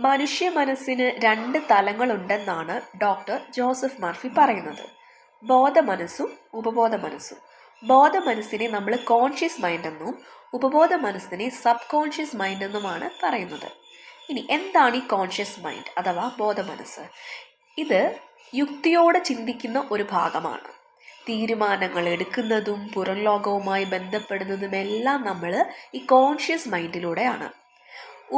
മനുഷ്യ മനസ്സിന് രണ്ട് തലങ്ങളുണ്ടെന്നാണ് ഡോക്ടർ ജോസഫ് മർഫി പറയുന്നത്. ബോധമനസ്സും ഉപബോധ മനസ്സും. ബോധ മനസ്സിനെ നമ്മൾ കോൺഷ്യസ് മൈൻഡ് എന്നും ഉപബോധ മനസ്സിനെ സബ് കോൺഷ്യസ് മൈൻഡ് എന്നുമാണ് പറയുന്നത്. ഇനി എന്താണ് ഈ കോൺഷ്യസ് മൈൻഡ് അഥവാ ബോധ മനസ്സ്? ഇത് യുക്തിയോടെ ചിന്തിക്കുന്ന ഒരു ഭാഗമാണ്. തീരുമാനങ്ങൾ എടുക്കുന്നതും പുറം ലോകവുമായി ബന്ധപ്പെടുന്നതുമെല്ലാം നമ്മൾ ഈ കോൺഷ്യസ് മൈൻഡിലൂടെയാണ്.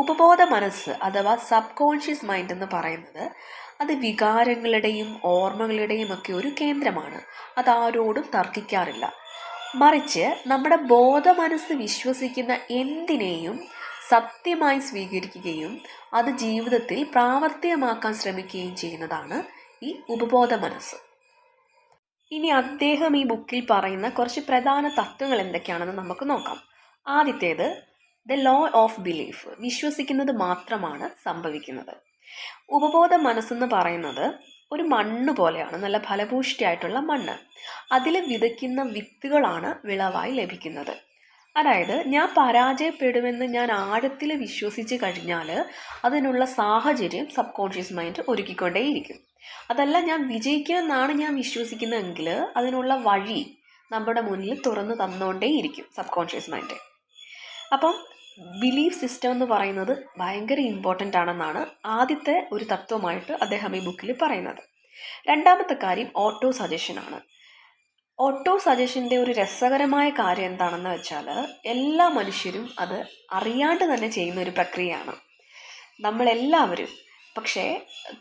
ഉപബോധ മനസ്സ് അഥവാ സബ് കോൺഷ്യസ് മൈൻഡ് എന്ന് പറയുന്നത് അത് വികാരങ്ങളുടെയും ഓർമ്മകളുടെയും ഒക്കെ ഒരു കേന്ദ്രമാണ്. അതാരോടും തർക്കിക്കാറില്ല. മറിച്ച് നമ്മുടെ ബോധ മനസ്സ് വിശ്വസിക്കുന്ന എന്തിനേയും സത്യമായി സ്വീകരിക്കുകയും അത് ജീവിതത്തിൽ പ്രാവർത്തികമാക്കാൻ ശ്രമിക്കുകയും ചെയ്യുന്നതാണ് ഈ ഉപബോധ മനസ്സ്. ഇനി അദ്ദേഹം ഈ ബുക്കിൽ പറയുന്ന കുറച്ച് പ്രധാന തത്വങ്ങൾ എന്തൊക്കെയാണെന്ന് നമുക്ക് നോക്കാം. ആദ്യത്തേത് ദ ലോ ഓഫ് ബിലീഫ്. വിശ്വസിക്കുന്നത് മാത്രമാണ് സംഭവിക്കുന്നത്. ഉപബോധ മനസ്സെന്ന് പറയുന്നത് ഒരു മണ്ണ് പോലെയാണ്, നല്ല ഫലഭൂഷ്ടിയായിട്ടുള്ള മണ്ണ്. അതിൽ വിതയ്ക്കുന്ന വിത്തുകളാണ് വിളവായി ലഭിക്കുന്നത്. അതായത് ഞാൻ പരാജയപ്പെടുമെന്ന് ഞാൻ ആഴത്തിൽ വിശ്വസിച്ച് കഴിഞ്ഞാൽ അതിനുള്ള സാഹചര്യം സബ് കോൺഷ്യസ് മൈൻഡ് ഒരുക്കിക്കൊണ്ടേയിരിക്കും. അതല്ല, ഞാൻ വിജയിക്കുമെന്നാണ് ഞാൻ വിശ്വസിക്കുന്നതെങ്കിൽ അതിനുള്ള വഴി നമ്മുടെ മുന്നിൽ തുറന്നു തന്നുകൊണ്ടേയിരിക്കും സബ് കോൺഷ്യസ് മൈൻഡ്. അപ്പം ബിലീഫ് സിസ്റ്റം എന്ന് പറയുന്നത് ഭയങ്കര ഇമ്പോർട്ടൻ്റ് ആണെന്നാണ് ആദ്യത്തെ ഒരു തത്വമായിട്ട് അദ്ദേഹം ഈ ബുക്കിൽ പറയുന്നത്. രണ്ടാമത്തെ കാര്യം ഓട്ടോ സജഷനാണ്. ഓട്ടോ സജഷൻ്റെ ഒരു രസകരമായ കാര്യം എന്താണെന്ന് വെച്ചാൽ എല്ലാ മനുഷ്യരും അത് അറിയാണ്ട് തന്നെ ചെയ്യുന്ന ഒരു പ്രക്രിയയാണ്. നമ്മളെല്ലാവരും പക്ഷേ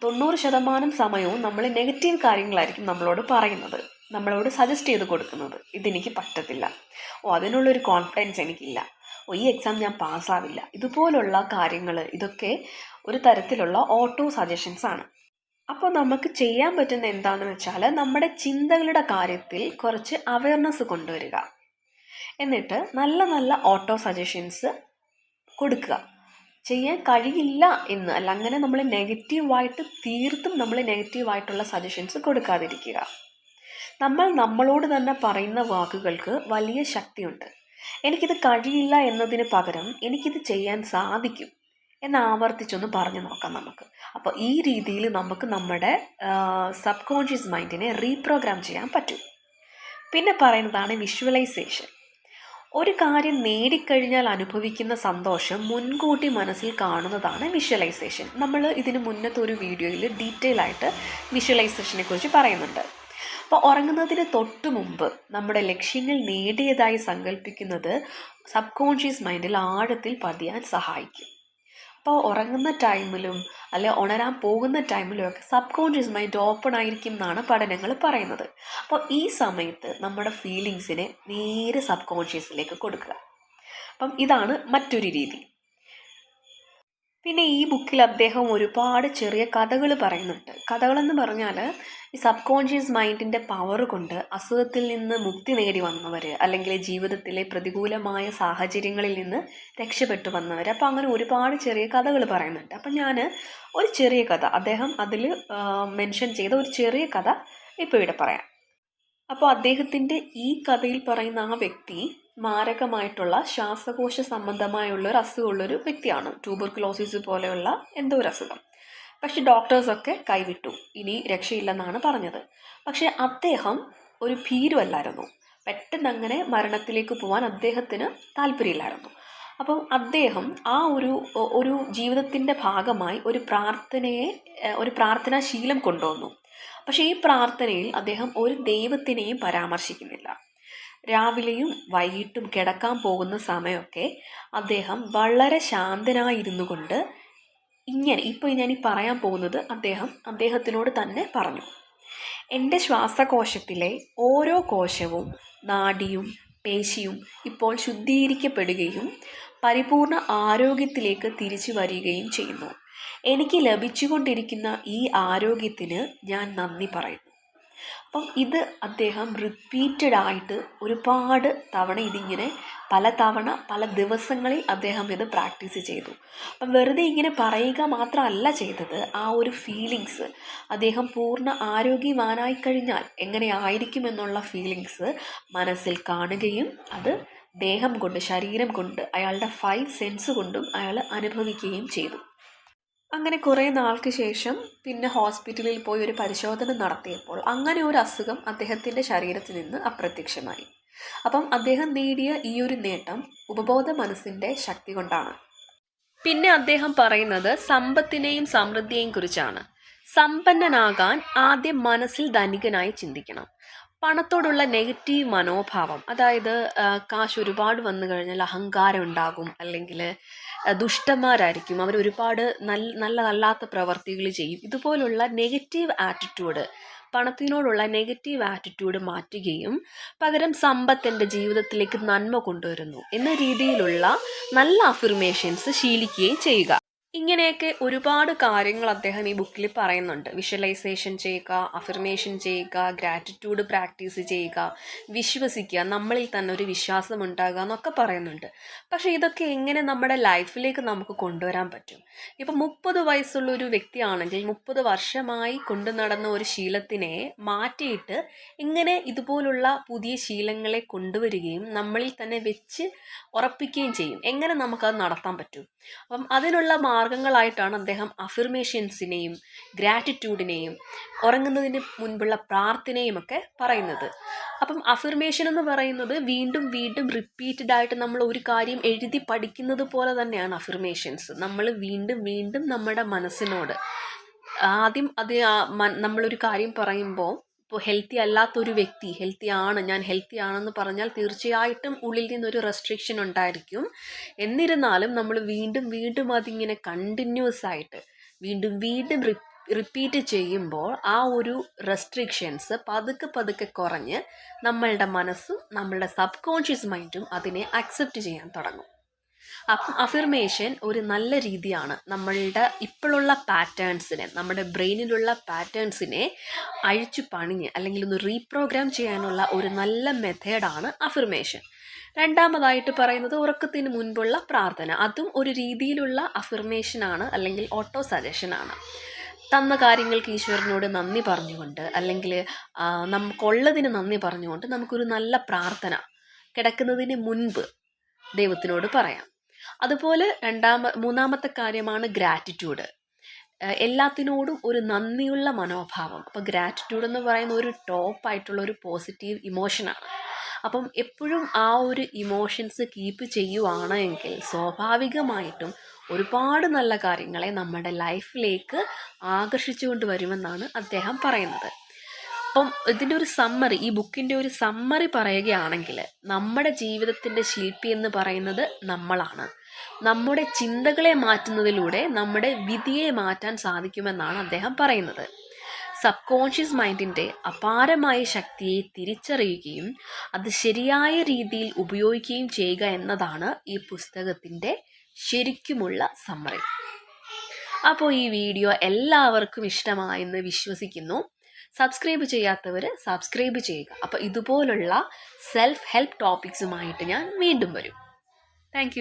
90% സമയവും നമ്മൾ നെഗറ്റീവ് കാര്യങ്ങളായിരിക്കും നമ്മളോട് പറയുന്നത്, നമ്മളോട് സജസ്റ്റ് ചെയ്ത് കൊടുക്കുന്നത്. ഇതെനിക്ക് പറ്റത്തില്ല, അതിനുള്ളൊരു കോൺഫിഡൻസ് എനിക്കില്ല, ഈ എക്സാം ഞാൻ പാസ്സാവില്ല, ഇതുപോലുള്ള കാര്യങ്ങൾ, ഇതൊക്കെ ഒരു തരത്തിലുള്ള ഓട്ടോ സജഷൻസ് ആണ്. അപ്പോൾ നമുക്ക് ചെയ്യാൻ പറ്റുന്ന എന്താണെന്ന് വെച്ചാൽ നമ്മുടെ ചിന്തകളുടെ കാര്യത്തിൽ കുറച്ച് അവയർനെസ് കൊണ്ടുവരിക. എന്നിട്ട് നല്ല നല്ല ഓട്ടോ സജഷൻസ് കൊടുക്കുക. ചെയ്യാൻ കഴിയില്ല എന്ന് അല്ല, അങ്ങനെ നമ്മൾ നെഗറ്റീവായിട്ട് തീർത്തും നമ്മൾ നെഗറ്റീവായിട്ടുള്ള സജഷൻസ് കൊടുക്കാതിരിക്കുക. നമ്മൾ നമ്മളോട് തന്നെ പറയുന്ന വാക്കുകൾക്ക് വലിയ ശക്തിയുണ്ട്. എനിക്കിത് കഴിയില്ല എന്നതിന് പകരം എനിക്കിത് ചെയ്യാൻ സാധിക്കും എന്ന് ആവർത്തിച്ചൊന്ന് പറഞ്ഞു നോക്കാം നമുക്ക്. അപ്പോൾ ഈ രീതിയിൽ നമുക്ക് നമ്മുടെ സബ് കോൺഷ്യസ് മൈൻഡിനെ റീപ്രോഗ്രാം ചെയ്യാൻ പറ്റും. പിന്നെ പറയുന്നതാണ് വിഷ്വലൈസേഷൻ. ഒരു കാര്യം നേടിക്കഴിഞ്ഞാൽ അനുഭവിക്കുന്ന സന്തോഷം മുൻകൂട്ടി മനസ്സിൽ കാണുന്നതാണ് വിഷ്വലൈസേഷൻ. നമ്മൾ ഇതിന് മുന്നത്തെ ഒരു വീഡിയോയിൽ ഡീറ്റെയിൽ ആയിട്ട് വിഷ്വലൈസേഷനെ കുറിച്ച് പറയുന്നുണ്ട്. അപ്പോൾ ഉറങ്ങുന്നതിന് തൊട്ട് മുമ്പ് നമ്മുടെ ലക്ഷ്യങ്ങൾ നേടിയതായി സങ്കല്പിക്കുന്നത് സബ് കോൺഷ്യസ് മൈൻഡിൽ ആഴത്തിൽ പതിയാൻ സഹായിക്കും. അപ്പോൾ ഉറങ്ങുന്ന ടൈമിലും അല്ലെ ഉണരാൻ പോകുന്ന ടൈമിലും ഒക്കെ സബ് കോൺഷ്യസ് മൈൻഡ് ഓപ്പൺ ആയിരിക്കും എന്നാണ് പഠനങ്ങൾ പറയുന്നത്. അപ്പോൾ ഈ സമയത്ത് നമ്മുടെ ഫീലിങ്സിനെ നേരെ സബ് കോൺഷ്യസിലേക്ക് കൊടുക്കുക. അപ്പം ഇതാണ് മറ്റൊരു രീതി. പിന്നെ ഈ ബുക്കിൽ അദ്ദേഹം ഒരുപാട് ചെറിയ കഥകൾ പറയുന്നുണ്ട്. കഥകളെന്ന് പറഞ്ഞാൽ ഈ സബ് കോൺഷ്യസ് മൈൻഡിൻ്റെ പവർ കൊണ്ട് അസുഖത്തിൽ നിന്ന് മുക്തി നേടി വന്നവർ, അല്ലെങ്കിൽ ജീവിതത്തിലെ പ്രതികൂലമായ സാഹചര്യങ്ങളിൽ നിന്ന് രക്ഷപ്പെട്ടു വന്നവർ, അപ്പോൾ അങ്ങനെ ഒരുപാട് ചെറിയ കഥകൾ പറയുന്നുണ്ട്. അപ്പം ഞാൻ ഒരു ചെറിയ കഥ, അദ്ദേഹം അതിൽ മെൻഷൻ ചെയ്ത ഒരു ചെറിയ കഥ ഇപ്പോൾ ഇവിടെ പറയാം. അപ്പോൾ അദ്ദേഹത്തിൻ്റെ ഈ കഥയിൽ പറയുന്ന ആ വ്യക്തി മാരകമായിട്ടുള്ള ശ്വാസകോശ സംബന്ധമായുള്ള ഒരു അസുഖമുള്ളൊരു വ്യക്തിയാണ്. ട്യൂബർകുലോസിസ് പോലെയുള്ള എന്തോ ഒരു അസുഖം. പക്ഷെ ഡോക്ടേഴ്സൊക്കെ കൈവിട്ടു, ഇനി രക്ഷയില്ലെന്നാണ് പറഞ്ഞത്. പക്ഷെ അദ്ദേഹം ഒരു ഭീരുവല്ലായിരുന്നു. പെട്ടെന്ന് അങ്ങനെ മരണത്തിലേക്ക് പോകാൻ അദ്ദേഹത്തിന് താല്പര്യമില്ലായിരുന്നു. അപ്പം അദ്ദേഹം ആ ഒരു ജീവിതത്തിൻ്റെ ഭാഗമായി ഒരു പ്രാർത്ഥനാശീലം കൊണ്ടുവന്നു. പക്ഷേ ഈ പ്രാർത്ഥനയിൽ അദ്ദേഹം ഒരു ദൈവത്തിനെയും പരാമർശിക്കുന്നില്ല. രാവിലെയും വൈകിട്ടും കിടക്കാൻ പോകുന്ന സമയമൊക്കെ അദ്ദേഹം വളരെ ശാന്തനായിരുന്നു കൊണ്ട് ഇങ്ങനെ ഇപ്പോൾ ഞാൻ ഈ പറയാൻ പോകുന്നത് അദ്ദേഹത്തിനോട് തന്നെ പറഞ്ഞു. എൻ്റെ ശ്വാസകോശത്തിലെ ഓരോ കോശവും നാഡിയും പേശിയും ഇപ്പോൾ ശുദ്ധീകരിക്കപ്പെടുകയും പരിപൂർണ ആരോഗ്യത്തിലേക്ക് തിരിച്ചു വരികയും ചെയ്യുന്നു. എനിക്ക് ലഭിച്ചുകൊണ്ടിരിക്കുന്ന ഈ ആരോഗ്യത്തിന് ഞാൻ നന്ദി പറയുന്നു. അപ്പം ഇത് അദ്ദേഹം റിപ്പീറ്റഡ് ആയിട്ട് ഒരുപാട് തവണ ഇതിങ്ങനെ പല ദിവസങ്ങളിൽ അദ്ദേഹം ഇത് പ്രാക്ടീസ് ചെയ്തു. അപ്പം വെറുതെ ഇങ്ങനെ പറയുക മാത്രമല്ല ചെയ്തത്, ആ ഒരു ഫീലിങ്സ് അദ്ദേഹം പൂർണ്ണ ആരോഗ്യവാനായി കഴിഞ്ഞാൽ എങ്ങനെ ആയിരിക്കുമെന്നുള്ള ഫീലിങ്സ് മനസ്സിൽ കാണുകയും അത് ദേഹം കൊണ്ട്, ശരീരം കൊണ്ട്, അയാളുടെ 5 സെൻസ് കൊണ്ടും അയാൾ അനുഭവിക്കുകയും ചെയ്തു. അങ്ങനെ കുറേ നാൾക്ക് ശേഷം പിന്നെ ഹോസ്പിറ്റലിൽ പോയി ഒരു പരിശോധന നടത്തിയപ്പോൾ അങ്ങനെ ഒരു അസുഖം അദ്ദേഹത്തിൻ്റെ ശരീരത്തിൽ നിന്ന് അപ്രത്യക്ഷമായി. അപ്പം അദ്ദേഹം നേടിയ ഈ ഒരു നേട്ടം ഉപബോധ മനസ്സിൻ്റെ ശക്തി കൊണ്ടാണ്. പിന്നെ അദ്ദേഹം പറയുന്നത് സമ്പത്തിനെയും സമൃദ്ധിയെയും കുറിച്ചാണ്. സമ്പന്നനാകാൻ ആദ്യം മനസ്സിൽ ധനികനായി ചിന്തിക്കണം. പണത്തോടുള്ള നെഗറ്റീവ് മനോഭാവം, അതായത് കാശ് ഒരുപാട് വന്നു കഴിഞ്ഞാൽ അഹങ്കാരം ഉണ്ടാകും, അല്ലെങ്കിൽ ദുഷ്ടന്മാരായിരിക്കും, അവർ ഒരുപാട് നല്ലതല്ലാത്ത പ്രവർത്തികൾ ചെയ്യും. ഇതുപോലുള്ള നെഗറ്റീവ് ആറ്റിറ്റ്യൂഡ്, പണത്തിനോടുള്ള നെഗറ്റീവ് ആറ്റിറ്റ്യൂഡ് മാറ്റുകയും പകരം സമ്പത്ത് എൻ്റെ ജീവിതത്തിലേക്ക് നന്മ കൊണ്ടുവരുന്നു എന്ന രീതിയിലുള്ള നല്ല അഫിർമേഷൻസ് ശീലിക്കുകയും ചെയ്യുക. ഇങ്ങനെയൊക്കെ ഒരുപാട് കാര്യങ്ങൾ അദ്ദേഹം ഈ ബുക്കിൽ പറയുന്നുണ്ട്. വിഷ്വലൈസേഷൻ ചെയ്യുക, അഫിർമേഷൻ ചെയ്യുക, ഗ്രാറ്റിറ്റ്യൂഡ് പ്രാക്ടീസ് ചെയ്യുക, വിശ്വസിക്കുക, നമ്മളിൽ തന്നെ ഒരു വിശ്വാസം ഉണ്ടാകുക എന്നൊക്കെ പറയുന്നുണ്ട്. പക്ഷേ ഇതൊക്കെ എങ്ങനെ നമ്മുടെ ലൈഫിലേക്ക് നമുക്ക് കൊണ്ടുവരാൻ പറ്റും? ഇപ്പം 30 വയസ്സുള്ള ഒരു വ്യക്തിയാണെങ്കിൽ 30 വർഷമായി കൊണ്ടു നടന്ന ഒരു ശീലത്തിനെ മാറ്റിയിട്ട് ഇങ്ങനെ ഇതുപോലുള്ള പുതിയ ശീലങ്ങളെ കൊണ്ടുവരികയും നമ്മളിൽ തന്നെ വെച്ച് ഉറപ്പിക്കുകയും ചെയ്യും. എങ്ങനെ നമുക്കത് നടത്താൻ പറ്റും? അപ്പം അതിനുള്ള മാർഗങ്ങളായിട്ടാണ് അദ്ദേഹം അഫിർമേഷൻസിനെയും ഗ്രാറ്റിറ്റ്യൂഡിനെയും ഉറങ്ങുന്നതിന് മുൻപുള്ള പ്രാർത്ഥനയും ഒക്കെ പറയുന്നത്. അപ്പം അഫിർമേഷൻ എന്ന് പറയുന്നത് വീണ്ടും വീണ്ടും റിപ്പീറ്റഡ് ആയിട്ട് നമ്മൾ ഒരു കാര്യം എഴുതി പഠിക്കുന്നത് പോലെ തന്നെയാണ് അഫിർമേഷൻസ്. നമ്മൾ വീണ്ടും വീണ്ടും നമ്മുടെ മനസ്സിനോട് ആദ്യം നമ്മളൊരു കാര്യം പറയുമ്പോൾ, ഇപ്പോൾ ഹെൽത്തി അല്ലാത്തൊരു വ്യക്തി ഞാൻ ഹെൽത്തി ആണെന്ന് പറഞ്ഞാൽ തീർച്ചയായിട്ടും ഉള്ളിൽ നിന്നൊരു റെസ്ട്രിക്ഷൻ ഉണ്ടായിരിക്കും. എന്നിരുന്നാലും നമ്മൾ വീണ്ടും വീണ്ടും അതിങ്ങനെ കണ്ടിന്യൂസ് ആയിട്ട് വീണ്ടും വീണ്ടും റിപ്പീറ്റ് ചെയ്യുമ്പോൾ ആ ഒരു റെസ്ട്രിക്ഷൻസ് പതുക്കെ പതുക്കെ കുറഞ്ഞ് നമ്മളുടെ മനസ്സും നമ്മളുടെ സബ് കോൺഷ്യസ് മൈൻഡും അതിനെ അക്സെപ്റ്റ് ചെയ്യാൻ തുടങ്ങും. അപ്പം അഫിർമേഷൻ ഒരു നല്ല രീതിയാണ് നമ്മളുടെ ഇപ്പോഴുള്ള പാറ്റേൺസിനെ, നമ്മുടെ ബ്രെയിനിലുള്ള പാറ്റേൺസിനെ അഴിച്ചു പണിഞ്ഞ് അല്ലെങ്കിൽ ഒന്ന് റീപ്രോഗ്രാം ചെയ്യാനുള്ള ഒരു നല്ല മെത്തേഡാണ് അഫിർമേഷൻ. രണ്ടാമതായിട്ട് പറയുന്നത് ഉറക്കത്തിന് മുൻപുള്ള പ്രാർത്ഥന. അതും ഒരു രീതിയിലുള്ള അഫിർമേഷനാണ്, അല്ലെങ്കിൽ ഓട്ടോ സജഷനാണ്. തന്ന കാര്യങ്ങൾക്ക് ഈശ്വരനോട് നന്ദി പറഞ്ഞുകൊണ്ട്, അല്ലെങ്കിൽ നമുക്കുള്ളതിന് നന്ദി പറഞ്ഞുകൊണ്ട് നമുക്കൊരു നല്ല പ്രാർത്ഥന കിടക്കുന്നതിന് മുൻപ് ദൈവത്തിനോട് പറയാം. അതുപോലെ മൂന്നാമത്തെ കാര്യമാണ് ഗ്രാറ്റിറ്റ്യൂഡ്. എല്ലാത്തിനോടും ഒരു നന്ദിയുള്ള മനോഭാവം. അപ്പോൾ ഗ്രാറ്റിറ്റ്യൂഡ് എന്ന് പറയുന്ന ഒരു ടോപ്പായിട്ടുള്ള ഒരു പോസിറ്റീവ് ഇമോഷനാണ്. അപ്പം എപ്പോഴും ആ ഒരു ഇമോഷൻസ് കീപ്പ് ചെയ്യുവാണെങ്കിൽ സ്വാഭാവികമായിട്ടും ഒരുപാട് നല്ല കാര്യങ്ങളെ നമ്മുടെ ലൈഫിലേക്ക് ആകർഷിച്ചുകൊണ്ട് വരുമെന്നാണ് അദ്ദേഹം പറയുന്നത്. അപ്പം ഇതിൻ്റെ ഒരു സമ്മറി, ഈ ബുക്കിൻ്റെ ഒരു സമ്മറി പറയുകയാണെങ്കിൽ, നമ്മുടെ ജീവിതത്തിൻ്റെ ശില്പി എന്ന് പറയുന്നത് നമ്മളാണ്. നമ്മുടെ ചിന്തകളെ മാറ്റുന്നതിലൂടെ നമ്മുടെ വിധിയെ മാറ്റാൻ സാധിക്കുമെന്നാണ് അദ്ദേഹം പറയുന്നത്. സബ് കോൺഷ്യസ് മൈൻഡിൻ്റെ അപാരമായ ശക്തിയെ തിരിച്ചറിയുകയും അത് ശരിയായ രീതിയിൽ ഉപയോഗിക്കുകയും ചെയ്യുക എന്നതാണ് ഈ പുസ്തകത്തിൻ്റെ ശരിക്കുമുള്ള സമ്മറി. അപ്പോൾ ഈ വീഡിയോ എല്ലാവർക്കും ഇഷ്ടമായെന്ന് വിശ്വസിക്കുന്നു. സബ്സ്ക്രൈബ് ചെയ്യാത്തവർ സബ്സ്ക്രൈബ് ചെയ്യുക. അപ്പോൾ ഇതുപോലുള്ള സെൽഫ് ഹെൽപ്പ് ടോപ്പിക്സുമായിട്ട് ഞാൻ വീണ്ടും വരും. താങ്ക്